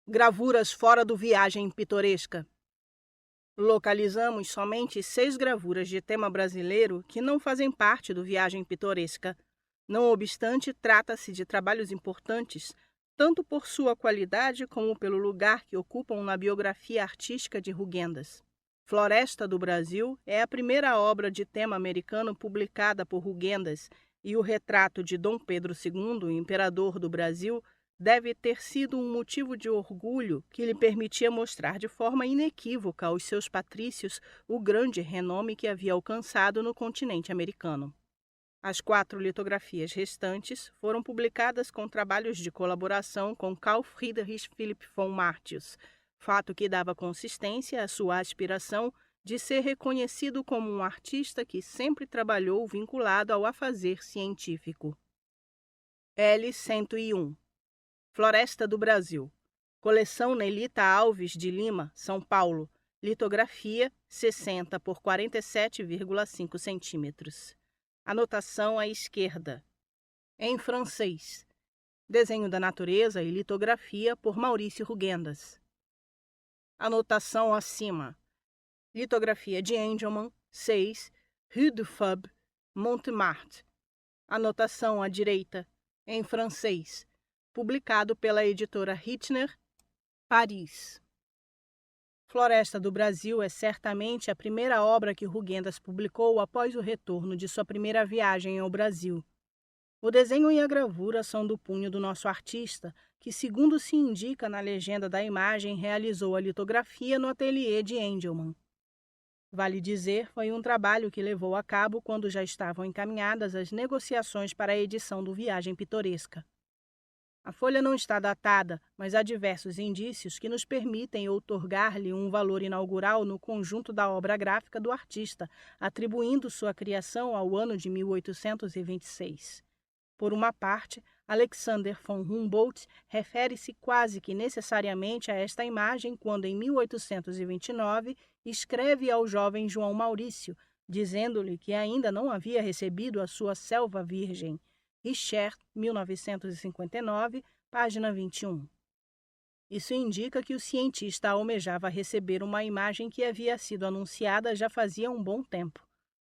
Gravuras fora do Viagem Pitoresca. Localizamos somente 6 gravuras de tema brasileiro que não fazem parte do Viagem Pitoresca. Não obstante, trata-se de trabalhos importantes, tanto por sua qualidade como pelo lugar que ocupam na biografia artística de Rugendas. Floresta do Brasil é a primeira obra de tema americano publicada por Rugendas, e o retrato de Dom Pedro II, imperador do Brasil, deve ter sido um motivo de orgulho que lhe permitia mostrar de forma inequívoca aos seus patrícios o grande renome que havia alcançado no continente americano. As 4 litografias restantes foram publicadas com trabalhos de colaboração com Carl Friedrich Philipp von Martius, fato que dava consistência à sua aspiração de ser reconhecido como um artista que sempre trabalhou vinculado ao afazer científico. L101. Floresta do Brasil. Coleção Nelita Alves de Lima, São Paulo. Litografia 60 por 47,5 centímetros. Anotação à esquerda. Em francês. Desenho da natureza e litografia por Maurício Rugendas. Anotação acima. Litografia de Engelmann, 6, Rue du Faubourg, Montmartre. Anotação à direita. Em francês. Publicado pela editora Hitner, Paris. Floresta do Brasil é certamente a primeira obra que Rugendas publicou após o retorno de sua primeira viagem ao Brasil. O desenho e a gravura são do punho do nosso artista, que, segundo se indica na legenda da imagem, realizou a litografia no ateliê de Engelmann. Vale dizer, foi um trabalho que levou a cabo quando já estavam encaminhadas as negociações para a edição do Viagem Pitoresca. A folha não está datada, mas há diversos indícios que nos permitem outorgar-lhe um valor inaugural no conjunto da obra gráfica do artista, atribuindo sua criação ao ano de 1826. Por uma parte, Alexander von Humboldt refere-se quase que necessariamente a esta imagem quando, em 1829, escreve ao jovem João Maurício, dizendo-lhe que ainda não havia recebido a sua selva virgem. Richer, 1959, página 21. Isso indica que o cientista almejava receber uma imagem que havia sido anunciada já fazia um bom tempo.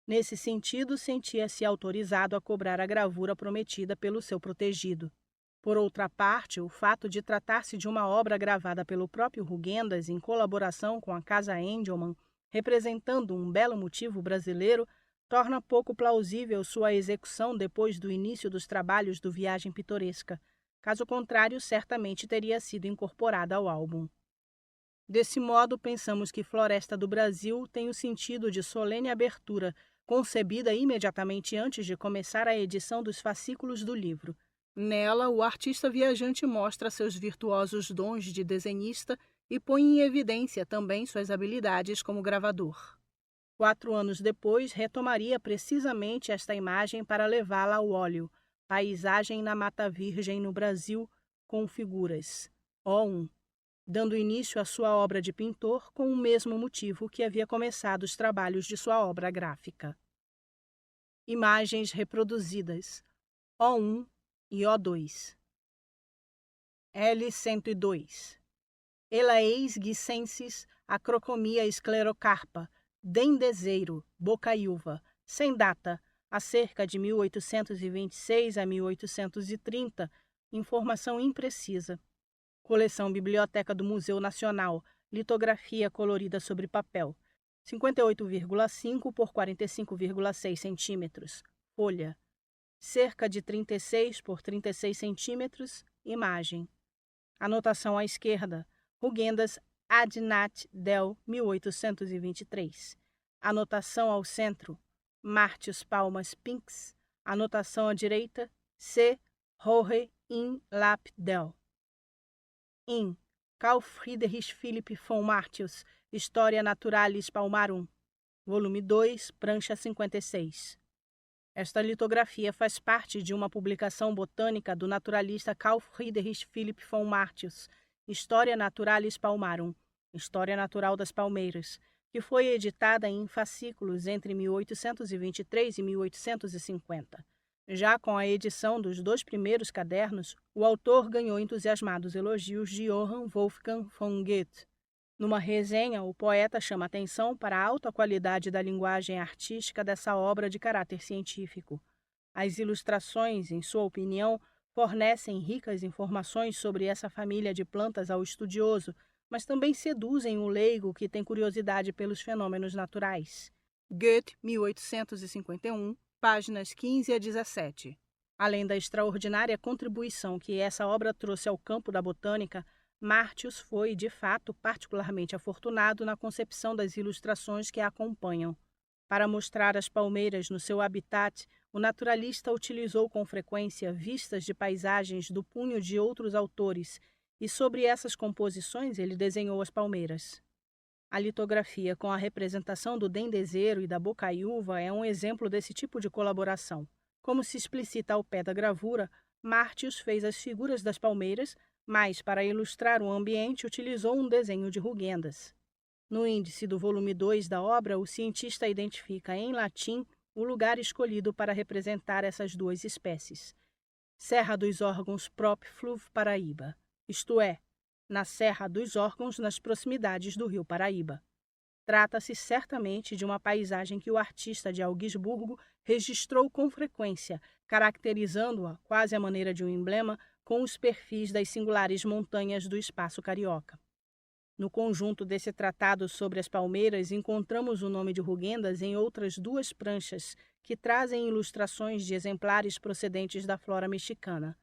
Nesse sentido, sentia-se autorizado a cobrar a gravura prometida pelo seu protegido. Por outra parte, o fato de tratar-se de uma obra gravada pelo próprio Rugendas em colaboração com a Casa Engelmann, representando um belo motivo brasileiro, torna pouco plausível sua execução depois do início dos trabalhos do Viagem Pitoresca. Caso contrário, certamente teria sido incorporada ao álbum. Desse modo, pensamos que Floresta do Brasil tem o sentido de solene abertura, concebida imediatamente antes de começar a edição dos fascículos do livro. Nela, o artista viajante mostra seus virtuosos dons de desenhista e põe em evidência também suas habilidades como gravador. 4 anos depois, retomaria precisamente esta imagem para levá-la ao óleo, Paisagem na Mata Virgem no Brasil, com figuras, O1, dando início à sua obra de pintor com o mesmo motivo que havia começado os trabalhos de sua obra gráfica. Imagens reproduzidas, O1 e O2. L102. Elaeis guicensis acrocomia esclerocarpa, dendezeiro, bocaiúva, sem data, há cerca de 1826 a 1830, informação imprecisa. Coleção Biblioteca do Museu Nacional, litografia colorida sobre papel, 58,5 por 45,6 centímetros, folha, cerca de 36 por 36 centímetros, imagem. Anotação à esquerda, Rugendas Ad Nat Del 1823. Anotação ao centro, Martius Palmas Pinks. Anotação à direita, C. Rohe in Lap Del. In Carl Friedrich Philipp von Martius, Historia Naturalis Palmarum, volume 2, prancha 56. Esta litografia faz parte de uma publicação botânica do naturalista Carl Friedrich Philipp von Martius, Historia Naturalis Palmarum, História Natural das Palmeiras, que foi editada em fascículos entre 1823 e 1850. Já com a edição dos 2 primeiros cadernos, o autor ganhou entusiasmados elogios de Johann Wolfgang von Goethe. Numa resenha, o poeta chama atenção para a alta qualidade da linguagem artística dessa obra de caráter científico. As ilustrações, em sua opinião, fornecem ricas informações sobre essa família de plantas ao estudioso, mas também seduzem o leigo que tem curiosidade pelos fenômenos naturais. Goethe, 1851, páginas 15 a 17. Além da extraordinária contribuição que essa obra trouxe ao campo da botânica, Martius foi, de fato, particularmente afortunado na concepção das ilustrações que a acompanham. Para mostrar as palmeiras no seu habitat, o naturalista utilizou com frequência vistas de paisagens do punho de outros autores, e sobre essas composições ele desenhou as palmeiras. A litografia com a representação do dendezeiro e da bocaiúva é um exemplo desse tipo de colaboração. Como se explicita ao pé da gravura, Martius fez as figuras das palmeiras, mas, para ilustrar o ambiente, utilizou um desenho de ruguendas. No índice do volume 2 da obra, o cientista identifica em latim o lugar escolhido para representar essas duas espécies. Serra dos Órgãos Prop Fluv Paraíba, isto é, na Serra dos Órgãos, nas proximidades do rio Paraíba. Trata-se certamente de uma paisagem que o artista de Augsburgo registrou com frequência, caracterizando-a, quase à maneira de um emblema, com os perfis das singulares montanhas do espaço carioca. No conjunto desse tratado sobre as palmeiras, encontramos o nome de Rugendas em outras 2 pranchas, que trazem ilustrações de exemplares procedentes da flora mexicana.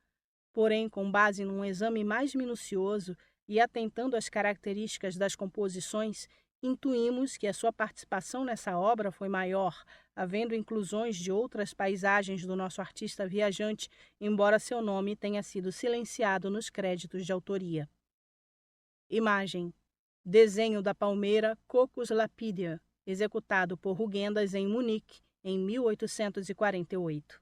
Porém, com base num exame mais minucioso e atentando às características das composições, intuímos que a sua participação nessa obra foi maior, havendo inclusões de outras paisagens do nosso artista viajante, embora seu nome tenha sido silenciado nos créditos de autoria. Imagem: desenho da palmeira Cocos lapidea, executado por Rugendas em Munique, em 1848.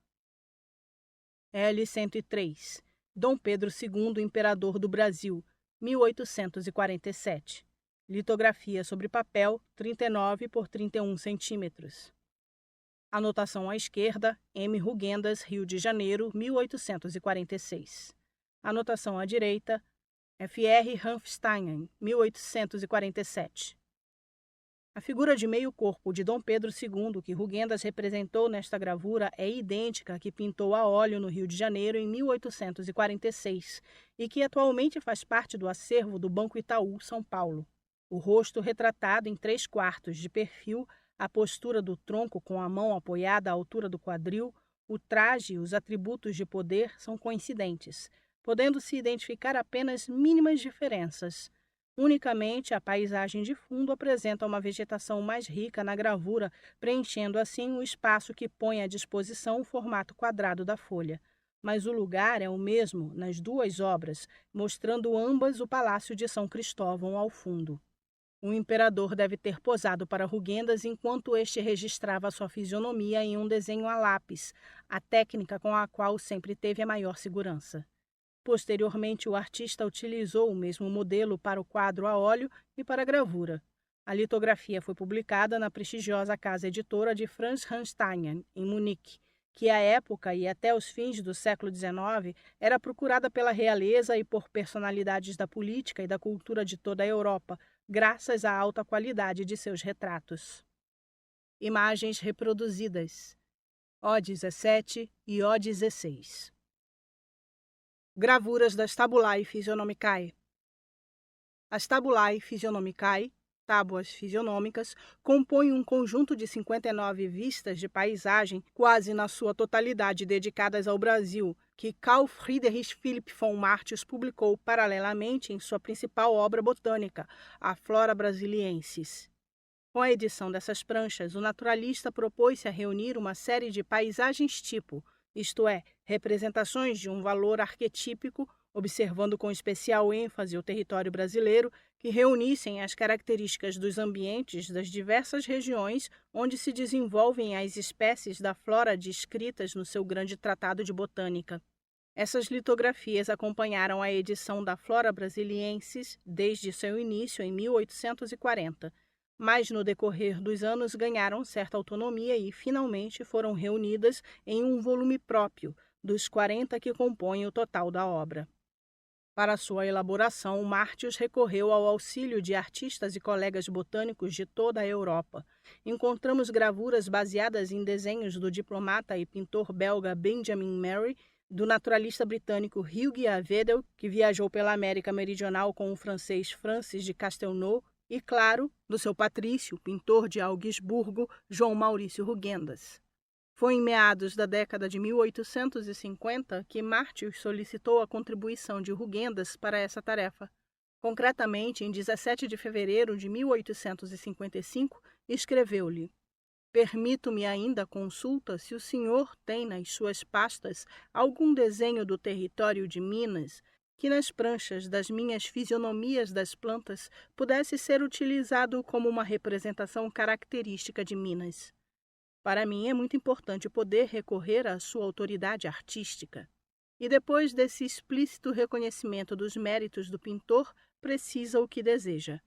L103. Dom Pedro II, Imperador do Brasil, 1847. Litografia sobre papel, 39 por 31 centímetros. Anotação à esquerda, M. Rugendas, Rio de Janeiro, 1846. Anotação à direita, F.R. Hanfstaengl, 1847. A figura de meio corpo de Dom Pedro II, que Rugendas representou nesta gravura, é idêntica à que pintou a óleo no Rio de Janeiro em 1846 e que atualmente faz parte do acervo do Banco Itaú, São Paulo. O rosto retratado em 3/4 de perfil, a postura do tronco com a mão apoiada à altura do quadril, o traje e os atributos de poder são coincidentes, podendo-se identificar apenas mínimas diferenças. Unicamente a paisagem de fundo apresenta uma vegetação mais rica na gravura, preenchendo assim o espaço que põe à disposição o formato quadrado da folha. Mas o lugar é o mesmo nas 2 obras, mostrando ambas o Palácio de São Cristóvão ao fundo. O imperador deve ter posado para Rugendas enquanto este registrava sua fisionomia em um desenho a lápis, a técnica com a qual sempre teve a maior segurança. Posteriormente, o artista utilizou o mesmo modelo para o quadro a óleo e para a gravura. A litografia foi publicada na prestigiosa casa editora de Franz Hanstein, em Munique, que à época e até os fins do século XIX era procurada pela realeza e por personalidades da política e da cultura de toda a Europa, graças à alta qualidade de seus retratos. Imagens reproduzidas. O17 e O16. Gravuras das Tabulae Physiognomicae. As Tabulae Physiognomicae, tábuas fisionômicas, compõem um conjunto de 59 vistas de paisagem, quase na sua totalidade dedicadas ao Brasil, que Carl Friedrich Philipp von Martius publicou paralelamente em sua principal obra botânica, a Flora Brasiliensis. Com a edição dessas pranchas, o naturalista propôs-se a reunir uma série de paisagens-tipo, isto é, representações de um valor arquetípico, observando com especial ênfase o território brasileiro, que reunissem as características dos ambientes das diversas regiões onde se desenvolvem as espécies da flora descritas no seu grande tratado de botânica. Essas litografias acompanharam a edição da Flora Brasiliensis desde seu início em 1840, mas no decorrer dos anos ganharam certa autonomia e finalmente foram reunidas em um volume próprio, dos 40 que compõem o total da obra. Para sua elaboração, Martius recorreu ao auxílio de artistas e colegas botânicos de toda a Europa. Encontramos gravuras baseadas em desenhos do diplomata e pintor belga Benjamin Mary, do naturalista britânico Hugues A. Vedel, que viajou pela América Meridional com o francês Francis de Castelnau, e, claro, do seu patrício, pintor de Augsburgo, João Maurício Rugendas. Foi em meados da década de 1850 que Martius solicitou a contribuição de Rugendas para essa tarefa. Concretamente, em 17 de fevereiro de 1855, escreveu-lhe: "Permito-me ainda consulta se o senhor tem nas suas pastas algum desenho do território de Minas que nas pranchas das minhas fisionomias das plantas pudesse ser utilizado como uma representação característica de Minas. Para mim é muito importante poder recorrer à sua autoridade artística." E depois desse explícito reconhecimento dos méritos do pintor, precisa o que deseja.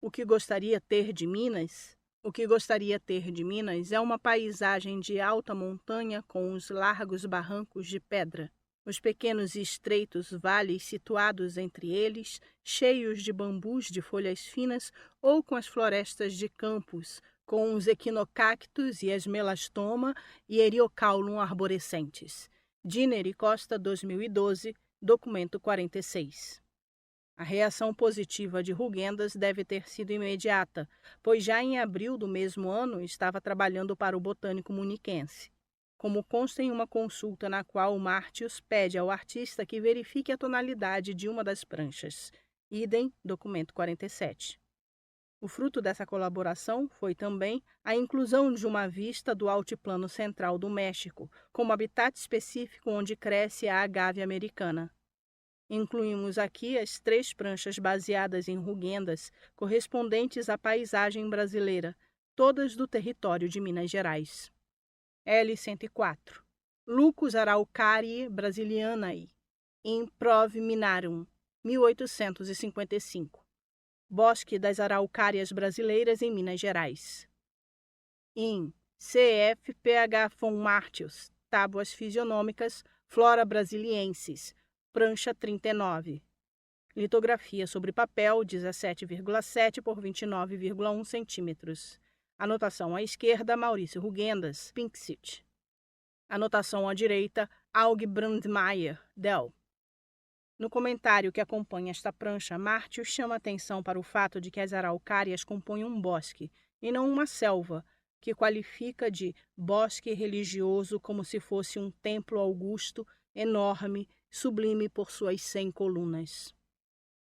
O que gostaria ter de Minas? O que gostaria ter de Minas é uma paisagem de alta montanha com os largos barrancos de pedra, os pequenos e estreitos vales situados entre eles, cheios de bambus de folhas finas ou com as florestas de campos, com os equinocactos e as melastoma e eriocaulum arborescentes. Diner e Costa, 2012, documento 46. A reação positiva de Rugendas deve ter sido imediata, pois já em abril do mesmo ano estava trabalhando para o botânico muniquense. Como consta em uma consulta na qual Martius pede ao artista que verifique a tonalidade de uma das pranchas. Idem, documento 47. O fruto dessa colaboração foi também a inclusão de uma vista do Altiplano Central do México, como habitat específico onde cresce a agave americana. Incluímos aqui as 3 pranchas baseadas em Rugendas, correspondentes à paisagem brasileira, todas do território de Minas Gerais. L104. Lucus araucariae brasilianae, in Proviminarum, 1855. Bosque das Araucárias Brasileiras em Minas Gerais. In C.F.Ph. von Martius, Tábuas Fisionômicas, Flora Brasiliensis, prancha 39. Litografia sobre papel 17,7 por 29,1 centímetros. Anotação à esquerda, Maurício Rugendas, Pinxit. Anotação à direita, Auge Brandmeier, Del. No comentário que acompanha esta prancha, Martius chama atenção para o fato de que as araucárias compõem um bosque, e não uma selva, que qualifica de bosque religioso como se fosse um templo augusto, enorme, sublime por suas 100 colunas.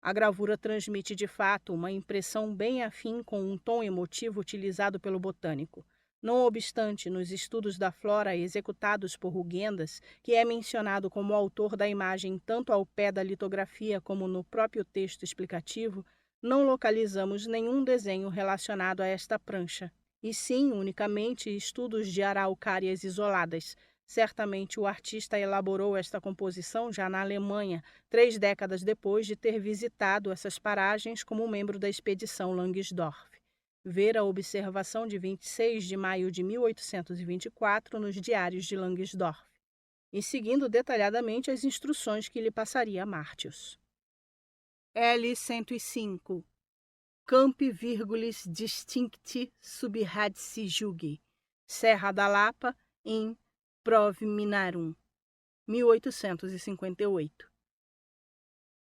A gravura transmite de fato uma impressão bem afim com um tom emotivo utilizado pelo botânico. Não obstante, nos estudos da flora executados por Rugendas, que é mencionado como autor da imagem tanto ao pé da litografia como no próprio texto explicativo, não localizamos nenhum desenho relacionado a esta prancha, e sim unicamente estudos de araucárias isoladas. Certamente o artista elaborou esta composição já na Alemanha, 3 décadas depois de ter visitado essas paragens como membro da expedição Langsdorff. Ver a observação de 26 de maio de 1824 nos diários de Langsdorff, e seguindo detalhadamente as instruções que lhe passaria Martius. L105. Campi Virgulis Distincti sub Radice Jugi, Serra da Lapa, in Proviminarum, 1858.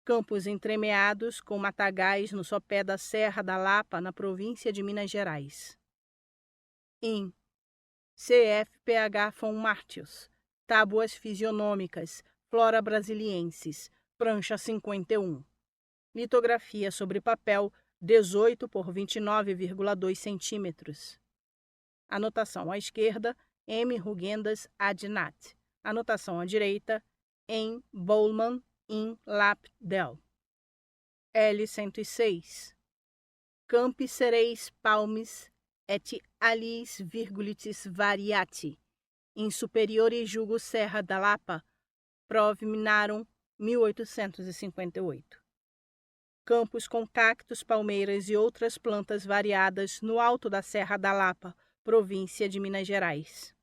Campos entremeados com matagais no sopé da Serra da Lapa, na província de Minas Gerais. In C.F.Ph. von Martius, Tábuas Fisionômicas, Flora Brasiliensis, prancha 51. Litografia sobre papel 18 por 29,2 centímetros. Anotação à esquerda, M. Rugendas ad nat. Anotação à direita, em Bollmann in Lap Del. L106. Campi sereis palmis et aliis virgulitis variati, in superiore jugo Serra da Lapa, Proviminarum, 1858. campos com cactos, palmeiras e outras plantas variadas no alto da Serra da Lapa, província de Minas Gerais.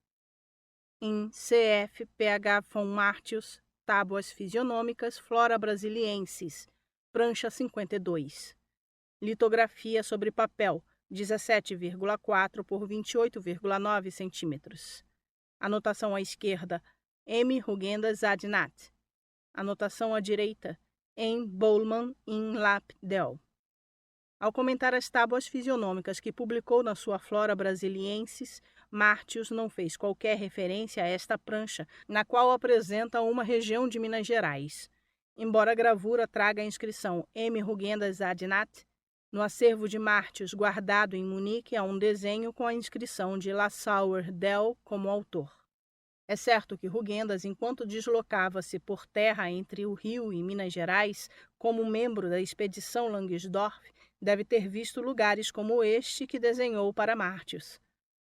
Em cf. Ph. von Martius, Tábuas Fisionômicas Flora Brasiliensis, prancha 52. Litografia sobre papel, 17,4 por 28,9 centímetros. Anotação à esquerda, M. Rugendas ad nat. Anotação à direita, M. Bollmann in Lap Del. Ao comentar as tábuas fisionômicas que publicou na sua Flora Brasiliensis, Martius não fez qualquer referência a esta prancha, na qual apresenta uma região de Minas Gerais. Embora a gravura traga a inscrição M. Rugendas ad nat, no acervo de Martius guardado em Munique há um desenho com a inscrição de Lassauer Del como autor. É certo que Rugendas, enquanto deslocava-se por terra entre o Rio e Minas Gerais, como membro da expedição Langsdorff, deve ter visto lugares como este que desenhou para Martius.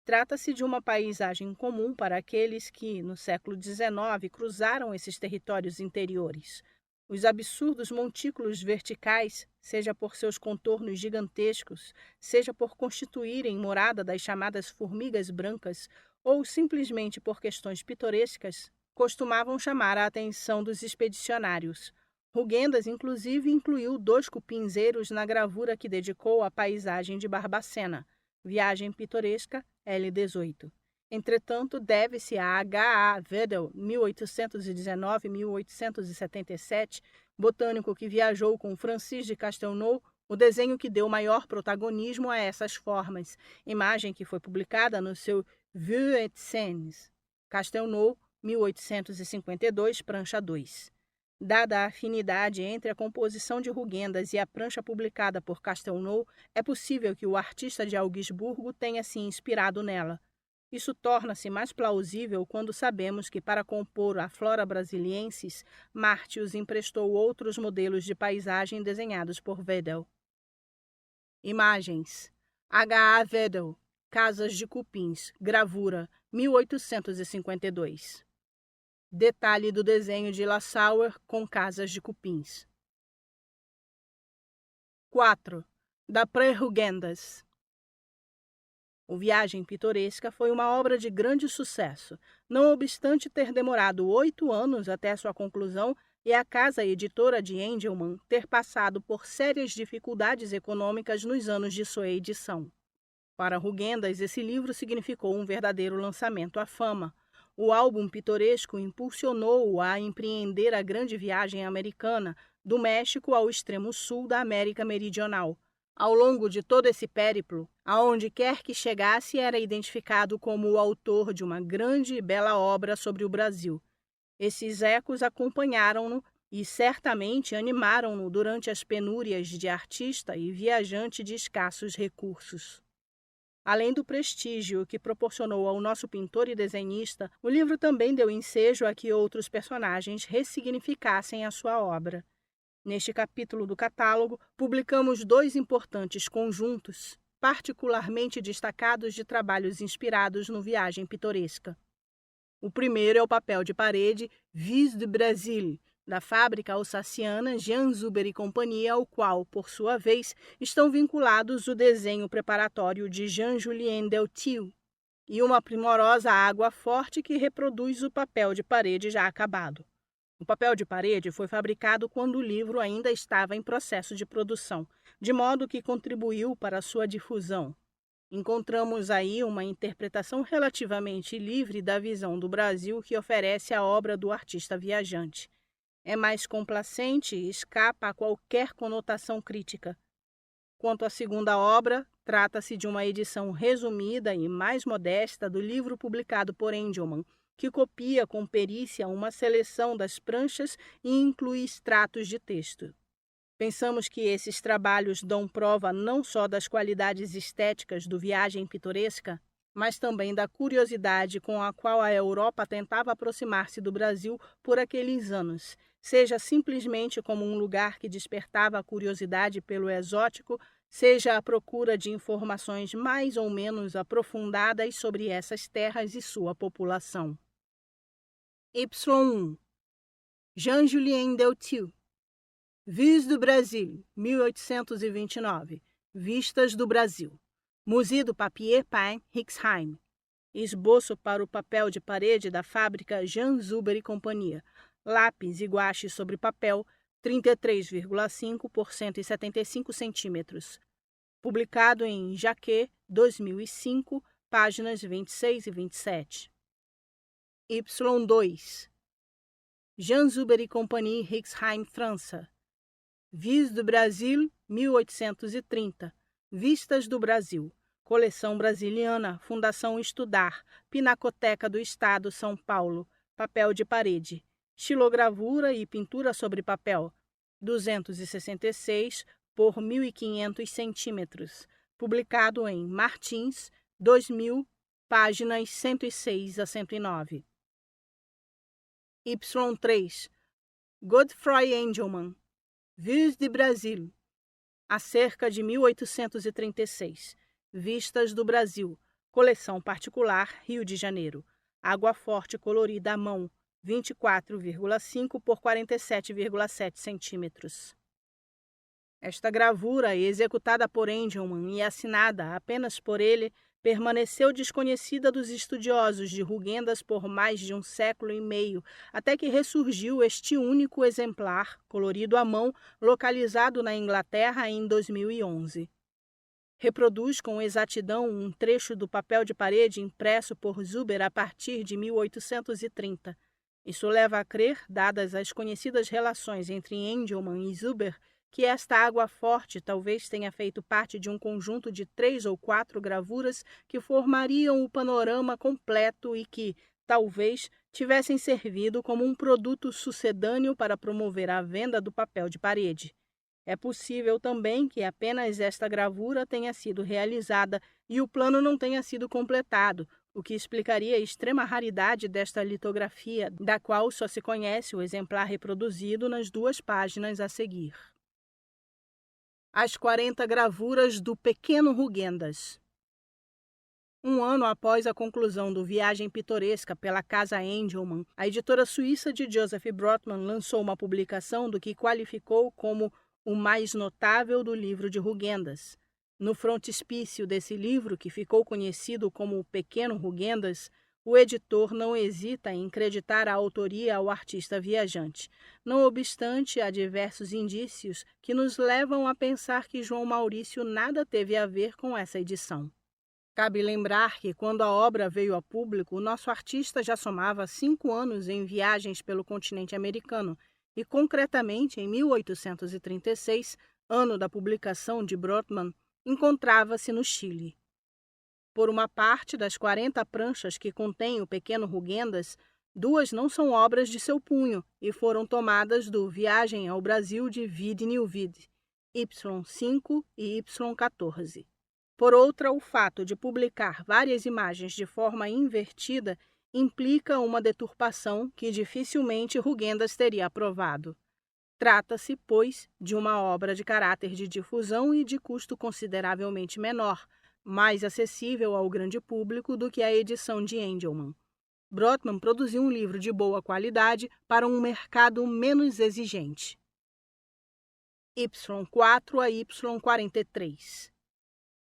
Trata-se de uma paisagem comum para aqueles que, no século XIX, cruzaram esses territórios interiores. Os absurdos montículos verticais, seja por seus contornos gigantescos, seja por constituírem morada das chamadas formigas brancas, ou simplesmente por questões pitorescas, costumavam chamar a atenção dos expedicionários. Rugendas, inclusive, incluiu 2 cupinzeiros na gravura que dedicou à paisagem de Barbacena, Viagem Pitoresca, L18. Entretanto, deve-se a H. A. Wedel, 1819-1877, botânico que viajou com Francis de Castelnau, o desenho que deu maior protagonismo a essas formas, imagem que foi publicada no seu Vues et Scènes, Castelnau, 1852, prancha 2. Dada a afinidade entre a composição de Rugendas e a prancha publicada por Castelnau, é possível que o artista de Augsburgo tenha se inspirado nela. Isso torna-se mais plausível quando sabemos que, para compor a Flora Brasiliensis, Martius emprestou outros modelos de paisagem desenhados por Wedel. Imagens. H. A. Wedel, Casas de Cupins, gravura, 1852. Detalhe do desenho de Lassauer com casas de cupins. 4. Da Pré-Rugendas. O Viagem Pitoresca foi uma obra de grande sucesso, não obstante ter demorado 8 anos até sua conclusão e a casa editora de Engelmann ter passado por sérias dificuldades econômicas nos anos de sua edição. Para Rugendas, esse livro significou um verdadeiro lançamento à fama. O álbum pitoresco impulsionou-o a empreender a grande viagem americana, do México ao extremo sul da América Meridional. Ao longo de todo esse périplo, aonde quer que chegasse, era identificado como o autor de uma grande e bela obra sobre o Brasil. Esses ecos acompanharam-no e certamente animaram-no durante as penúrias de artista e viajante de escassos recursos. Além do prestígio que proporcionou ao nosso pintor e desenhista, o livro também deu ensejo a que outros personagens ressignificassem a sua obra. Neste capítulo do catálogo, publicamos 2 importantes conjuntos, particularmente destacados de trabalhos inspirados no Viagem Pitoresca. O primeiro é o papel de parede Vis de Brasil, da fábrica alsaciana Jean Zuber e Companhia, ao qual, por sua vez, estão vinculados o desenho preparatório de Jean-Julien Deltil e uma primorosa água forte que reproduz o papel de parede já acabado. O papel de parede foi fabricado quando o livro ainda estava em processo de produção, de modo que contribuiu para sua difusão. Encontramos aí uma interpretação relativamente livre da visão do Brasil que oferece a obra do artista viajante. É mais complacente e escapa a qualquer conotação crítica. Quanto à segunda obra, trata-se de uma edição resumida e mais modesta do livro publicado por Engelmann, que copia com perícia uma seleção das pranchas e inclui extratos de texto. Pensamos que esses trabalhos dão prova não só das qualidades estéticas do Viagem Pitoresca, mas também da curiosidade com a qual a Europa tentava aproximar-se do Brasil por aqueles anos, seja simplesmente como um lugar que despertava a curiosidade pelo exótico, seja à procura de informações mais ou menos aprofundadas sobre essas terras e sua população. Y1. Jean-Julien Deltil. Vues do Brasil, 1829. Vistas do Brasil. Musée du Papier Peint, Rixheim. Esboço para o papel de parede da fábrica Jean Zuber e Companhia. Lápis e guache sobre papel, 33,5 por 175 centímetros. Publicado em Jacquet, 2005, páginas 26 e 27. Y2. Jean Zuber e Companhia, Rixheim, França. Vues do Brasil, 1830. Vistas do Brasil. Coleção Brasiliana, Fundação Estudar, Pinacoteca do Estado, São Paulo. Papel de parede. Xilogravura e pintura sobre papel. 266 por 1.500 centímetros. Publicado em Martins, 2000, páginas 106 a 109. Y3. Godfrey Engelmann. Vues do Brasil. Acerca de 1836. Vistas do Brasil. Coleção particular, Rio de Janeiro. Água forte colorida à mão, 24,5 por 47,7 centímetros. Esta gravura, executada por Engelmann e assinada apenas por ele, permaneceu desconhecida dos estudiosos de Rugendas por mais de um século e meio, até que ressurgiu este único exemplar, colorido à mão, localizado na Inglaterra em 2011. Reproduz com exatidão um trecho do papel de parede impresso por Zuber a partir de 1830. Isso leva a crer, dadas as conhecidas relações entre Engelmann e Zuber, que esta água forte talvez tenha feito parte de um conjunto de 3 ou 4 gravuras que formariam o panorama completo e que, talvez, tivessem servido como um produto sucedâneo para promover a venda do papel de parede. É possível também que apenas esta gravura tenha sido realizada e o plano não tenha sido completado, o que explicaria a extrema raridade desta litografia, da qual só se conhece o exemplar reproduzido nas 2 páginas a seguir. As 40 gravuras do Pequeno Rugendas. Um ano após a conclusão do Viagem Pitoresca pela Casa Engelmann, a editora suíça de Joseph Brotman lançou uma publicação do que qualificou como o mais notável do livro de Rugendas. No frontispício desse livro, que ficou conhecido como O Pequeno Rugendas, o editor não hesita em creditar a autoria ao artista viajante. Não obstante, há diversos indícios que nos levam a pensar que João Maurício nada teve a ver com essa edição. Cabe lembrar que, quando a obra veio a público, o nosso artista já somava 5 anos em viagens pelo continente americano e, concretamente, em 1836, ano da publicação de Brotman, encontrava-se no Chile. Por uma parte das 40 pranchas que contém o Pequeno Rugendas, 2 não são obras de seu punho e foram tomadas do Viagem ao Brasil de Vide Nieuwide, Y5 e Y14. Por outra, o fato de publicar várias imagens de forma invertida implica uma deturpação que dificilmente Rugendas teria aprovado. Trata-se, pois, de uma obra de caráter de difusão e de custo consideravelmente menor, mais acessível ao grande público do que a edição de Engelmann. Brotman produziu um livro de boa qualidade para um mercado menos exigente. Y4 a Y43.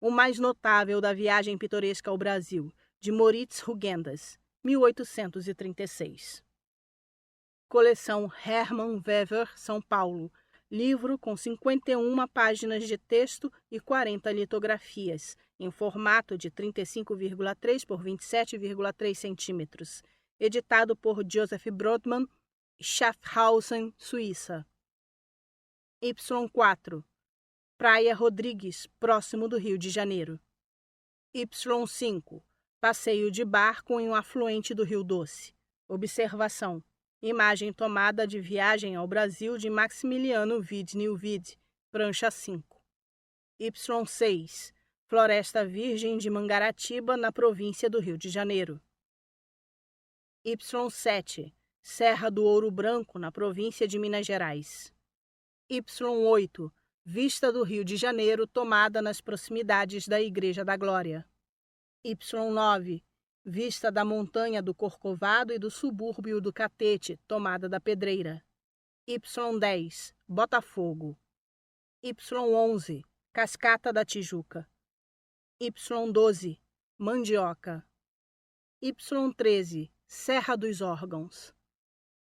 O mais notável da Viagem Pitoresca ao Brasil, de Moritz Rugendas, 1836. Coleção Hermann Weber, São Paulo. Livro com 51 páginas de texto e 40 litografias, em formato de 35,3 por 27,3 centímetros. Editado por Joseph Brotman, Schaffhausen, Suíça. Y4. Praia Rodrigues, próximo do Rio de Janeiro. Y5. Passeio de barco em um afluente do Rio Doce. Observação. Imagem tomada de Viagem ao Brasil de Maximiliano Vide Nieuwide, prancha 5. Y6. Floresta Virgem de Mangaratiba, na província do Rio de Janeiro. Y7. Serra do Ouro Branco, na província de Minas Gerais. Y8. Vista do Rio de Janeiro, tomada nas proximidades da Igreja da Glória. Y9. Vista da montanha do Corcovado e do subúrbio do Catete, tomada da Pedreira. Y10. Botafogo. Y11, Cascata da Tijuca. Y12, Mandioca. Y13, Serra dos Órgãos.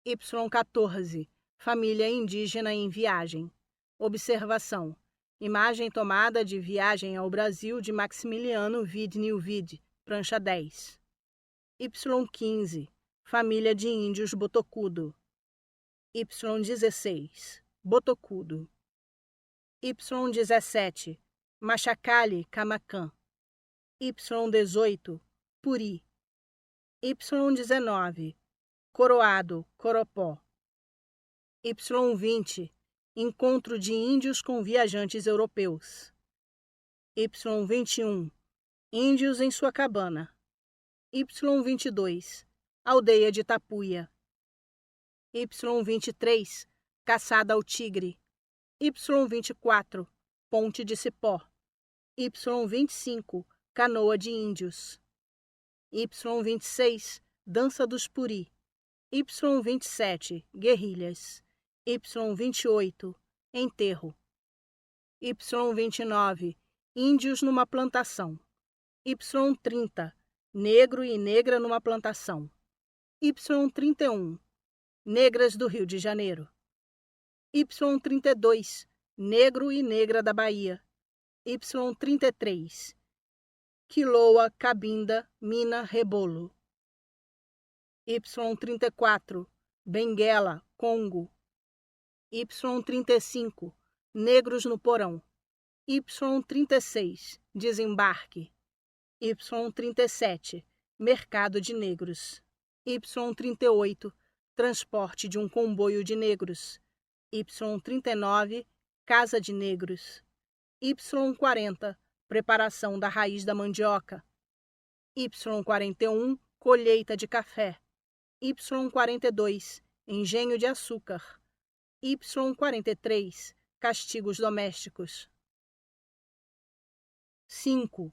Y14, Família Indígena em Viagem. Observação. Imagem tomada de Viagem ao Brasil de Maximiliano Vidnil-Vid, prancha 10. Y15, Família de Índios Botocudo. Y16, Botocudo. Y17, Machacali Camacan. Y18, Puri. Y19, Coroado, Coropó. Y20, Encontro de índios com viajantes europeus. Y21, Índios em sua cabana. Y22, Aldeia de Tapuia. Y23, Caçada ao tigre. Y24, Ponte de Cipó. Y25, Canoa de índios. Y26, Dança dos Puri. Y27, Guerrilhas. Y28, Enterro. Y29, Índios numa plantação. Y30, Negro e negra numa plantação. Y31, Negras do Rio de Janeiro. Y32, Negro e negra da Bahia. Y33, Quiloa, Cabinda, Mina, Rebolo. Y34, Benguela, Congo. Y35, Negros no Porão. Y36, Desembarque. Y37, Mercado de Negros. Y38, Transporte de um comboio de negros. Y39, Casa de Negros. Y40, Preparação da raiz da mandioca. Y41, Colheita de café. Y42, Engenho de açúcar. Y43, Castigos domésticos. 5.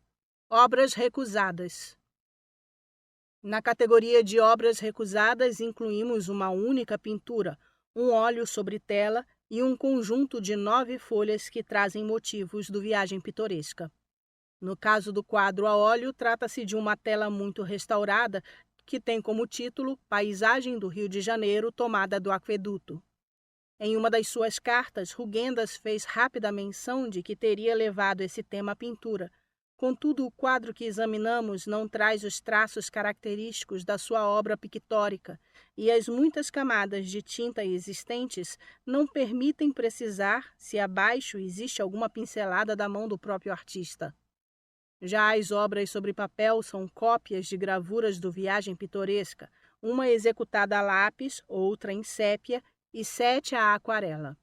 Obras recusadas. Na categoria de obras recusadas incluímos uma única pintura, um óleo sobre tela e um conjunto de 9 folhas que trazem motivos do Viagem Pitoresca. No caso do quadro a óleo, trata-se de uma tela muito restaurada que tem como título Paisagem do Rio de Janeiro tomada do aqueduto. Em uma das suas cartas, Rugendas fez rápida menção de que teria levado esse tema à pintura. Contudo, o quadro que examinamos não traz os traços característicos da sua obra pictórica, e as muitas camadas de tinta existentes não permitem precisar se abaixo existe alguma pincelada da mão do próprio artista. Já as obras sobre papel são cópias de gravuras do Viagem Pitoresca, uma executada a lápis, outra em sépia e 7 a aquarela.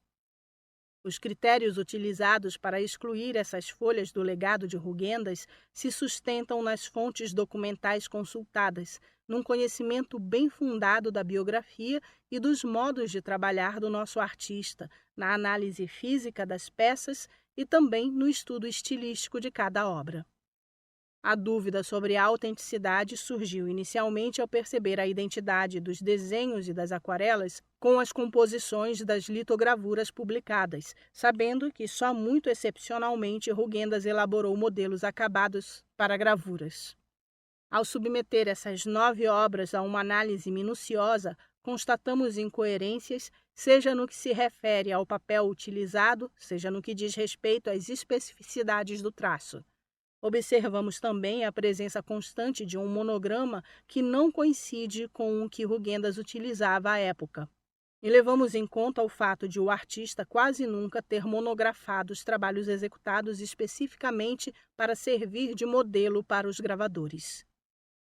Os critérios utilizados para excluir essas folhas do legado de Rugendas se sustentam nas fontes documentais consultadas, num conhecimento bem fundado da biografia e dos modos de trabalhar do nosso artista, na análise física das peças e também no estudo estilístico de cada obra. A dúvida sobre a autenticidade surgiu inicialmente ao perceber a identidade dos desenhos e das aquarelas com as composições das litogravuras publicadas, sabendo que só muito excepcionalmente Rugendas elaborou modelos acabados para gravuras. Ao submeter essas 9 obras a uma análise minuciosa, constatamos incoerências, seja no que se refere ao papel utilizado, seja no que diz respeito às especificidades do traço. Observamos também a presença constante de um monograma que não coincide com o que Rugendas utilizava à época. E levamos em conta o fato de o artista quase nunca ter monografado os trabalhos executados especificamente para servir de modelo para os gravadores.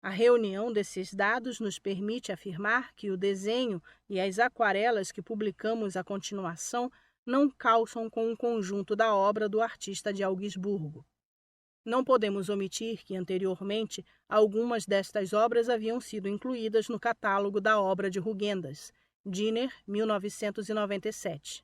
A reunião desses dados nos permite afirmar que o desenho e as aquarelas que publicamos à continuação não calçam com o conjunto da obra do artista de Augsburgo. Não podemos omitir que, anteriormente, algumas destas obras haviam sido incluídas no catálogo da obra de Rugendas, Dinner, 1997.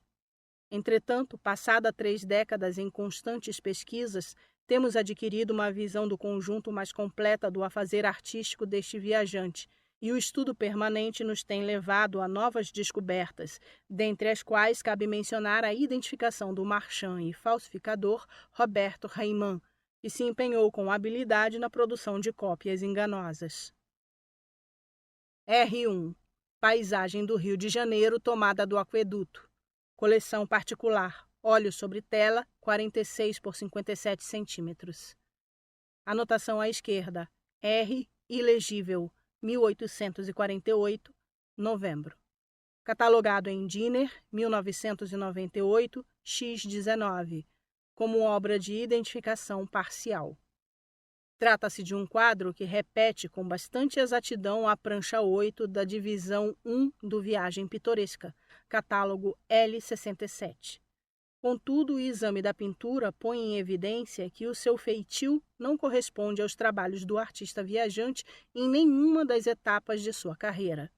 Entretanto, passada 3 décadas em constantes pesquisas, temos adquirido uma visão do conjunto mais completa do afazer artístico deste viajante, e o estudo permanente nos tem levado a novas descobertas, dentre as quais cabe mencionar a identificação do marchand e falsificador Roberto Reimann, que se empenhou com habilidade na produção de cópias enganosas. R1. Paisagem do Rio de Janeiro tomada do aqueduto. Coleção particular. Óleo sobre tela, 46 por 57 centímetros. Anotação à esquerda. R. Ilegível. 1848, novembro. Catalogado em Dinner, 1998, x19, como obra de identificação parcial. Trata-se de um quadro que repete com bastante exatidão a prancha 8 da divisão 1 do Viagem Pitoresca, catálogo L67. Contudo, o exame da pintura põe em evidência que o seu feitio não corresponde aos trabalhos do artista viajante em nenhuma das etapas de sua carreira.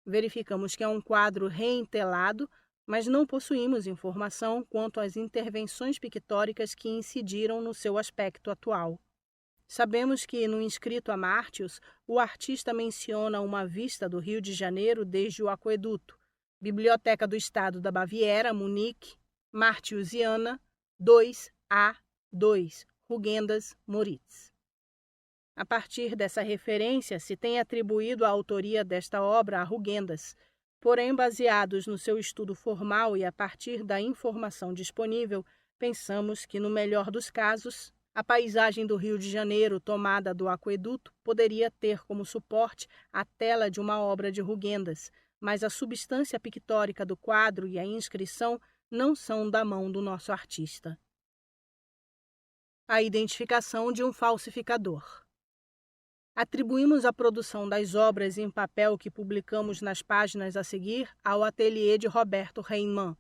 Verificamos que é um quadro reentelado, mas não possuímos informação quanto às intervenções pictóricas que incidiram no seu aspecto atual. Sabemos que, no inscrito a Martius, o artista menciona uma vista do Rio de Janeiro desde o aqueduto, Biblioteca do Estado da Baviera, Munique, Martiusiana, 2A2, Rugendas, Moritz. A partir dessa referência, se tem atribuído a autoria desta obra a Rugendas, porém, baseados no seu estudo formal e a partir da informação disponível, pensamos que, no melhor dos casos, a paisagem do Rio de Janeiro tomada do aqueduto poderia ter como suporte a tela de uma obra de Rugendas, mas a substância pictórica do quadro e a inscrição não são da mão do nosso artista. A identificação de um falsificador. Atribuímos a produção das obras em papel que publicamos nas páginas a seguir ao ateliê de Roberto Reimann.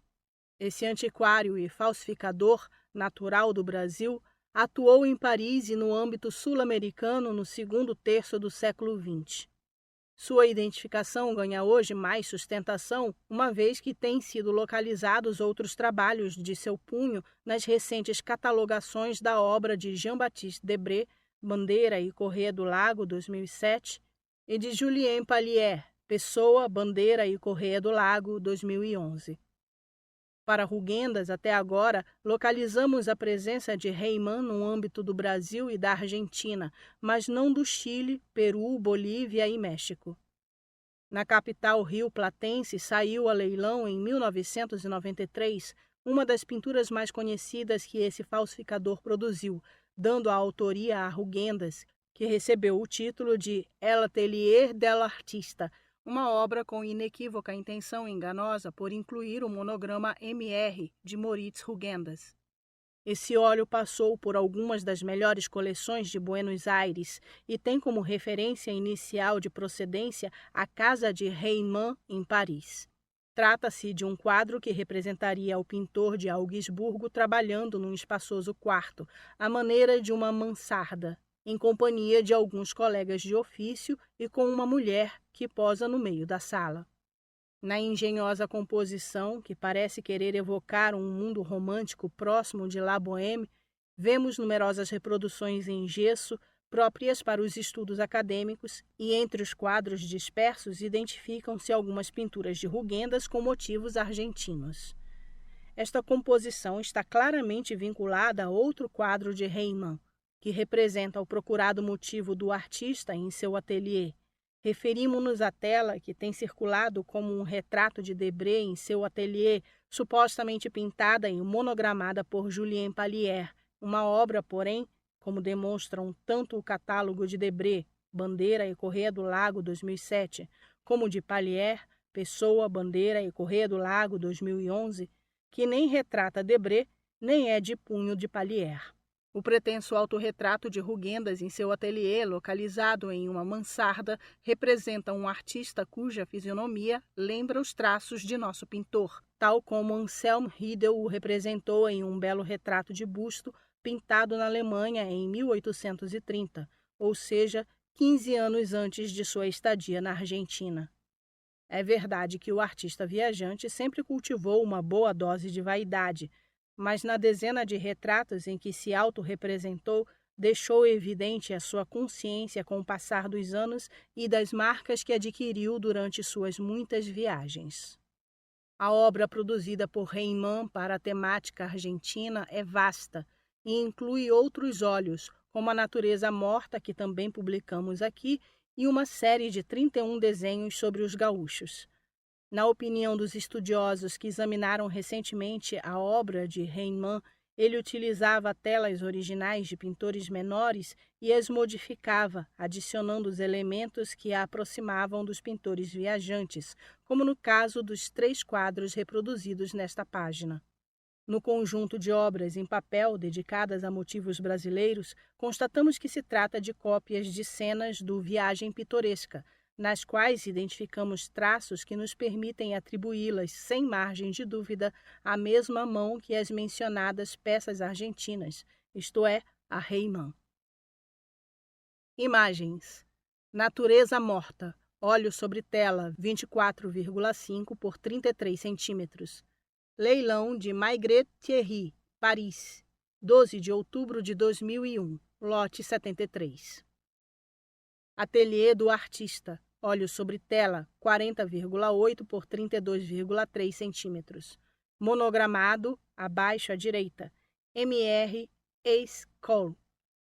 Esse antiquário e falsificador, natural do Brasil, atuou em Paris e no âmbito sul-americano no segundo terço do século XX. Sua identificação ganha hoje mais sustentação, uma vez que têm sido localizados outros trabalhos de seu punho nas recentes catalogações da obra de Jean-Baptiste Debré, Bandeira e Correia do Lago, 2007, e de Julien Pallier, Pessoa, Bandeira e Correia do Lago, 2011. Para Rugendas, até agora, localizamos a presença de Reimann no âmbito do Brasil e da Argentina, mas não do Chile, Peru, Bolívia e México. Na capital rio-platense saiu a leilão em 1993 uma das pinturas mais conhecidas que esse falsificador produziu, dando a autoria a Rugendas, que recebeu o título de El Atelier de l'Artista, uma obra com inequívoca intenção enganosa por incluir o monograma MR de Moritz Rugendas. Esse óleo passou por algumas das melhores coleções de Buenos Aires e tem como referência inicial de procedência a casa de Reimann, em Paris. Trata-se de um quadro que representaria o pintor de Augsburgo trabalhando num espaçoso quarto, à maneira de uma mansarda, em companhia de alguns colegas de ofício e com uma mulher que posa no meio da sala. Na engenhosa composição, que parece querer evocar um mundo romântico próximo de La Bohème, vemos numerosas reproduções em gesso próprias para os estudos acadêmicos e entre os quadros dispersos identificam-se algumas pinturas de Rugendas com motivos argentinos. Esta composição está claramente vinculada a outro quadro de Reimann, que representa o procurado motivo do artista em seu ateliê. Referimos-nos à tela que tem circulado como um retrato de Debré em seu ateliê, supostamente pintada e monogramada por Julien Pallier, uma obra, porém, como demonstram tanto o catálogo de Debré, Bandeira e Correia do Lago, 2007, como de Pallier, Pessoa, Bandeira e Correia do Lago, 2011, que nem retrata Debré, nem é de punho de Pallier. O pretenso autorretrato de Rugendas em seu ateliê, localizado em uma mansarda, representa um artista cuja fisionomia lembra os traços de nosso pintor, tal como Anselm Riedel o representou em um belo retrato de busto pintado na Alemanha em 1830, ou seja, 15 anos antes de sua estadia na Argentina. É verdade que o artista viajante sempre cultivou uma boa dose de vaidade, mas na dezena de retratos em que se autorrepresentou, deixou evidente a sua consciência com o passar dos anos e das marcas que adquiriu durante suas muitas viagens. A obra produzida por Reimann para a temática argentina é vasta e inclui outros óleos, como A Natureza Morta, que também publicamos aqui, e uma série de 31 desenhos sobre os gaúchos. Na opinião dos estudiosos que examinaram recentemente a obra de Reimann, ele utilizava telas originais de pintores menores e as modificava, adicionando os elementos que a aproximavam dos pintores viajantes, como no caso dos 3 quadros reproduzidos nesta página. No conjunto de obras em papel dedicadas a motivos brasileiros, constatamos que se trata de cópias de cenas do Viagem Pitoresca, nas quais identificamos traços que nos permitem atribuí-las, sem margem de dúvida, à mesma mão que as mencionadas peças argentinas, isto é, a Reimann. Imagens: Natureza Morta, óleo sobre tela 24,5 por 33 centímetros. Leilão de Maigret Thierry, Paris, 12 de outubro de 2001, lote 73. Ateliê do Artista, óleo sobre tela 40,8 por 32,3 centímetros. Monogramado, abaixo à direita. M.R. Escol,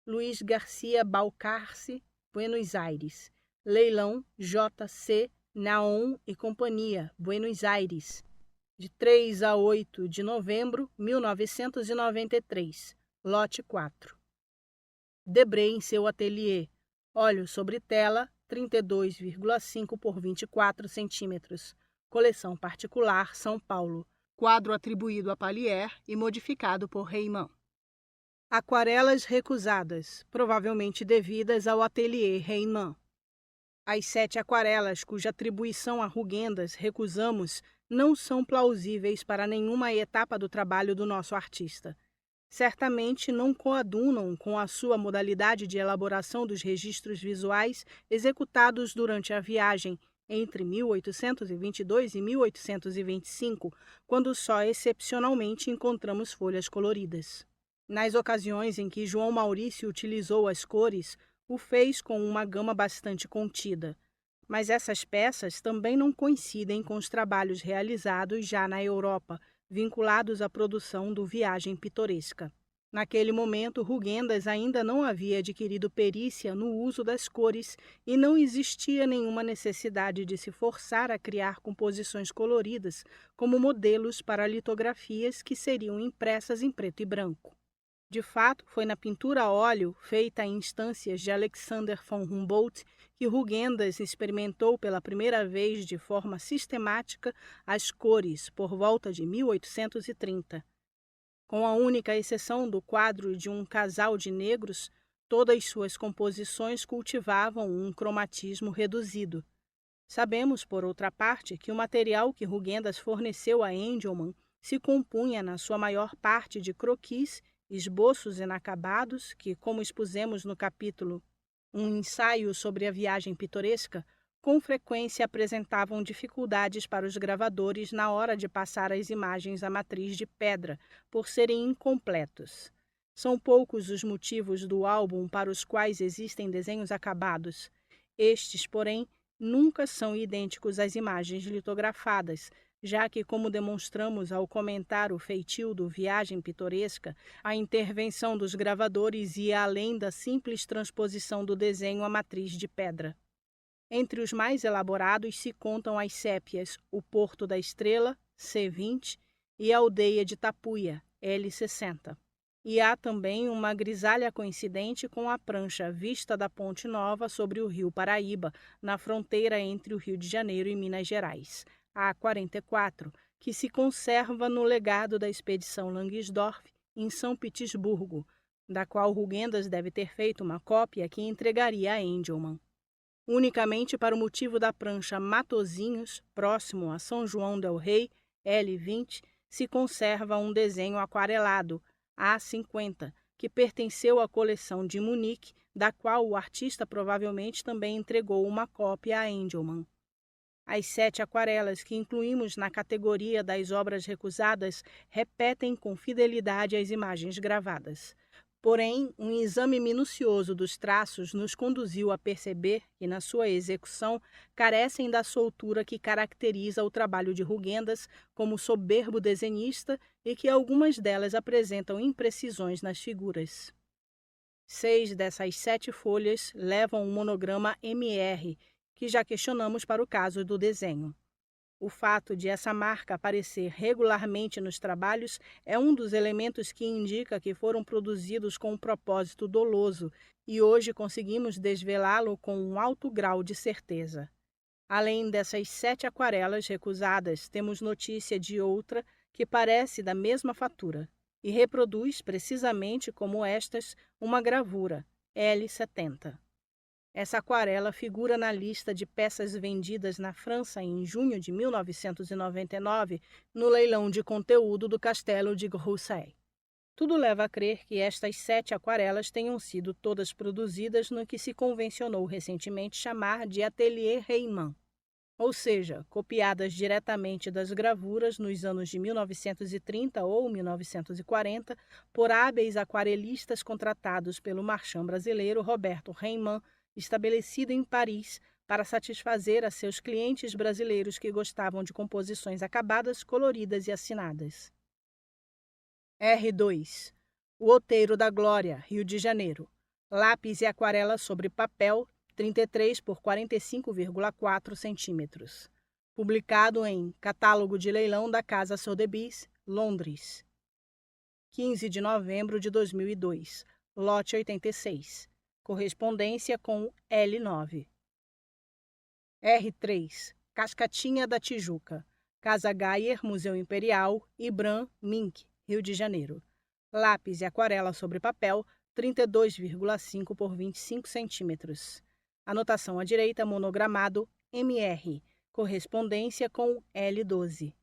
Luiz Garcia Balcarce, Buenos Aires. Leilão J.C. Naon e Companhia, Buenos Aires, de 3 a 8 de novembro de 1993, lote 4. Debré em seu ateliê, óleo sobre tela 32,5 por 24 centímetros, coleção particular, São Paulo, quadro atribuído a Pallier e modificado por Reimann. Aquarelas recusadas, provavelmente devidas ao ateliê Reimann. As 7 aquarelas cuja atribuição a Rugendas recusamos não são plausíveis para nenhuma etapa do trabalho do nosso artista. Certamente não coadunam com a sua modalidade de elaboração dos registros visuais executados durante a viagem entre 1822 e 1825, quando só excepcionalmente encontramos folhas coloridas. Nas ocasiões em que João Maurício utilizou as cores, o fez com uma gama bastante contida. Mas essas peças também não coincidem com os trabalhos realizados já na Europa, vinculados à produção do Viagem Pitoresca. Naquele momento, Rugendas ainda não havia adquirido perícia no uso das cores e não existia nenhuma necessidade de se forçar a criar composições coloridas como modelos para litografias que seriam impressas em preto e branco. De fato, foi na pintura a óleo, feita em instâncias de Alexander von Humboldt, que Rugendas experimentou pela primeira vez de forma sistemática as cores por volta de 1830. Com a única exceção do quadro de um casal de negros, todas suas composições cultivavam um cromatismo reduzido. Sabemos, por outra parte, que o material que Rugendas forneceu a Engelmann se compunha na sua maior parte de croquis, esboços inacabados que, como expusemos no capítulo Um ensaio sobre a viagem pitoresca, com frequência apresentavam dificuldades para os gravadores na hora de passar as imagens à matriz de pedra, por serem incompletos. São poucos os motivos do álbum para os quais existem desenhos acabados. Estes, porém, nunca são idênticos às imagens litografadas, já que, como demonstramos ao comentar o feitio do Viagem Pitoresca, a intervenção dos gravadores ia além da simples transposição do desenho à matriz de pedra. Entre os mais elaborados se contam as sépias O Porto da Estrela, C20, e a Aldeia de Tapuia, L60. E há também uma grisalha coincidente com a prancha Vista da Ponte Nova sobre o rio Paraíba, na fronteira entre o Rio de Janeiro e Minas Gerais, A44, que se conserva no legado da expedição Langsdorff em São Petersburgo, da qual Rugendas deve ter feito uma cópia que entregaria a Engelmann. Unicamente para o motivo da prancha Matozinhos, próximo a São João del Rei, L20, se conserva um desenho aquarelado, A50, que pertenceu à coleção de Munique, da qual o artista provavelmente também entregou uma cópia a Engelmann. As 7 aquarelas que incluímos na categoria das obras recusadas repetem com fidelidade as imagens gravadas. Porém, um exame minucioso dos traços nos conduziu a perceber que, na sua execução, carecem da soltura que caracteriza o trabalho de Rugendas como soberbo desenhista e que algumas delas apresentam imprecisões nas figuras. 6 dessas 7 folhas levam o monograma MR, que já questionamos para o caso do desenho. O fato de essa marca aparecer regularmente nos trabalhos é um dos elementos que indica que foram produzidos com um propósito doloso e hoje conseguimos desvelá-lo com um alto grau de certeza. Além dessas 7 aquarelas recusadas, temos notícia de outra que parece da mesma fatura e reproduz, precisamente como estas, uma gravura, L70. Essa aquarela figura na lista de peças vendidas na França em junho de 1999, no leilão de conteúdo do Castelo de Grousset. Tudo leva a crer que estas 7 aquarelas tenham sido todas produzidas no que se convencionou recentemente chamar de Atelier Reimann, ou seja, copiadas diretamente das gravuras nos anos de 1930 ou 1940 por hábeis aquarelistas contratados pelo marchand brasileiro Roberto Reimann, estabelecido em Paris para satisfazer a seus clientes brasileiros que gostavam de composições acabadas, coloridas e assinadas. R2. O Outeiro da Glória, Rio de Janeiro. Lápis e aquarela sobre papel, 33 por 45,4 centímetros. Publicado em Catálogo de Leilão da Casa Sotheby's, Londres. 15 de novembro de 2002. Lote 86. Correspondência com L9. R3. Cascatinha da Tijuca. Casa Gayer, Museu Imperial, Ibram, Mink, Rio de Janeiro. Lápis e aquarela sobre papel, 32,5 por 25 centímetros. Anotação à direita, monogramado MR. Correspondência com L12.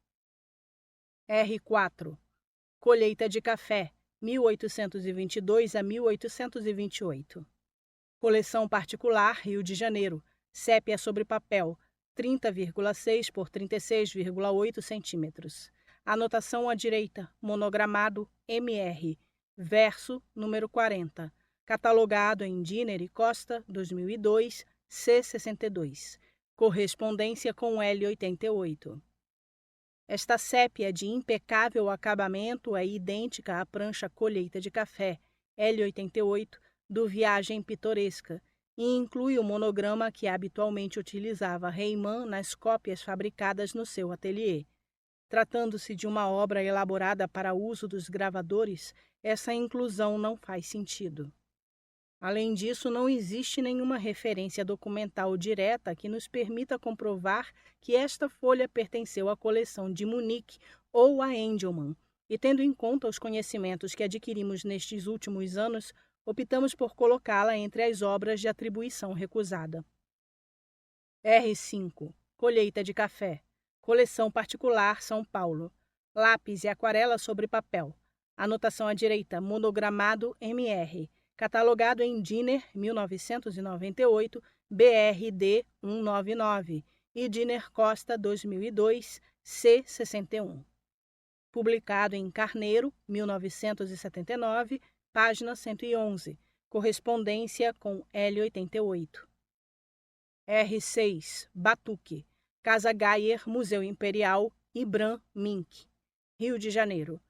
R4. Colheita de café, 1822 a 1828. Coleção particular, Rio de Janeiro. Sépia sobre papel, 30,6 por 36,8 centímetros. Anotação à direita, monogramado MR. Verso número 40. Catalogado em Dinner e Costa, 2002, C62. Correspondência com L88. Esta sépia de impecável acabamento é idêntica à prancha Colheita de Café, L88, do Viagem Pitoresca, e inclui o monograma que habitualmente utilizava Reimann nas cópias fabricadas no seu ateliê. Tratando-se de uma obra elaborada para uso dos gravadores, essa inclusão não faz sentido. Além disso, não existe nenhuma referência documental direta que nos permita comprovar que esta folha pertenceu à coleção de Munique ou a Engelmann, e tendo em conta os conhecimentos que adquirimos nestes últimos anos, optamos por colocá-la entre as obras de atribuição recusada. R5. Colheita de café. Coleção particular, São Paulo. Lápis e aquarela sobre papel. Anotação à direita, monogramado MR. Catalogado em Dinner, 1998, BRD 199 e Dinner Costa, 2002, C61. Publicado em Carneiro, 1979, página 111, correspondência com L88. R6. Batuque. Casa Gayer, Museu Imperial, Ibram, Mink, Rio de Janeiro.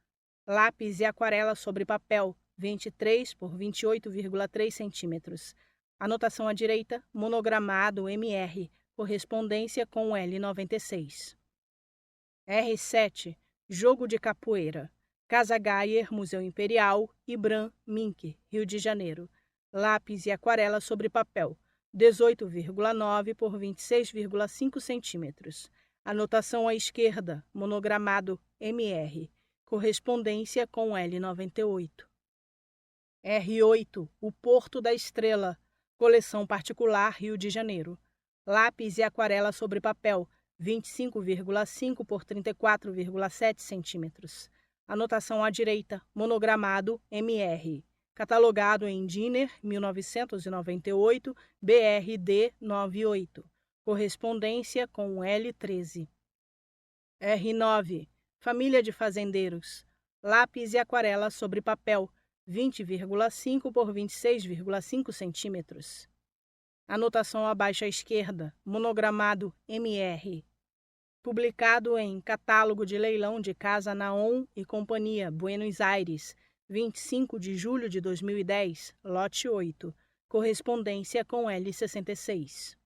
Lápis e aquarela sobre papel, 23 por 28,3 centímetros. Anotação à direita, monogramado MR, correspondência com L96. R7. Jogo de capoeira. Casa Gayer, Museu Imperial, Ibram, Mink, Rio de Janeiro. Lápis e aquarela sobre papel, 18,9 por 26,5 centímetros. Anotação à esquerda, monogramado MR, correspondência com L98. R8. O Porto da Estrela. Coleção particular, Rio de Janeiro. Lápis e aquarela sobre papel, 25,5 por 34,7 centímetros. Anotação à direita, monogramado MR. Catalogado em Dinner, 1998, BRD 98. Correspondência com L13. R9. Família de fazendeiros. Lápis e aquarela sobre papel, 20,5 por 26,5 centímetros. Anotação abaixo à esquerda, monogramado MR. Publicado em Catálogo de Leilão de Casa Naon e Companhia, Buenos Aires, 25 de julho de 2010, lote 8, correspondência com L66.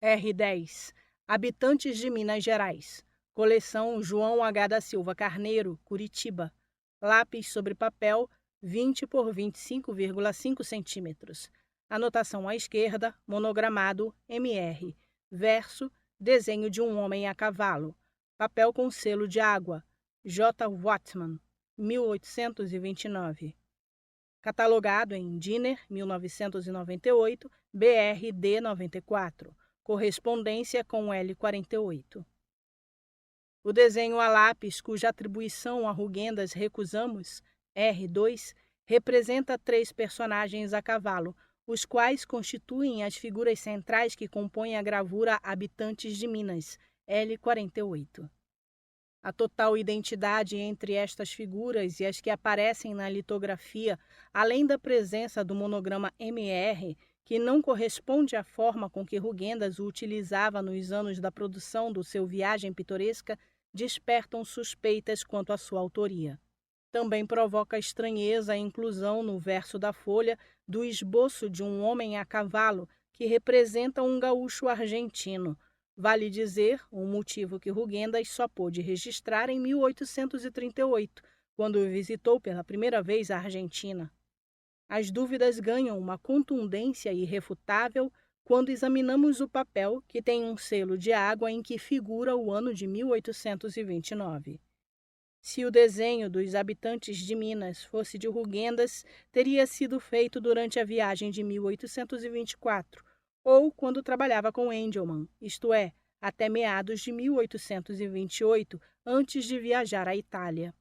R10. Habitantes de Minas Gerais. Coleção João H. da Silva Carneiro, Curitiba. Lápis sobre papel, 20 por 25,5 centímetros. Anotação à esquerda, monogramado MR. Verso, desenho de um homem a cavalo. Papel com selo de água. J. Watman, 1829. Catalogado em Dinner, 1998, BRD 94. Correspondência com L48. O desenho a lápis, cuja atribuição a Rugendas recusamos, R2, representa 3 personagens a cavalo, os quais constituem as figuras centrais que compõem a gravura Habitantes de Minas, L48. A total identidade entre estas figuras e as que aparecem na litografia, além da presença do monograma MR, que não corresponde à forma com que Rugendas o utilizava nos anos da produção do seu Viagem Pitoresca, despertam suspeitas quanto à sua autoria. Também provoca estranheza a inclusão no verso da folha do esboço de um homem a cavalo que representa um gaúcho argentino. Vale dizer, um motivo que Rugendas só pôde registrar em 1838, quando visitou pela primeira vez a Argentina. As dúvidas ganham uma contundência irrefutável quando examinamos o papel que tem um selo de água em que figura o ano de 1829. Se o desenho dos Habitantes de Minas fosse de Rugendas, teria sido feito durante a viagem de 1824, ou quando trabalhava com Engelmann, isto é, até meados de 1828, antes de viajar à Itália.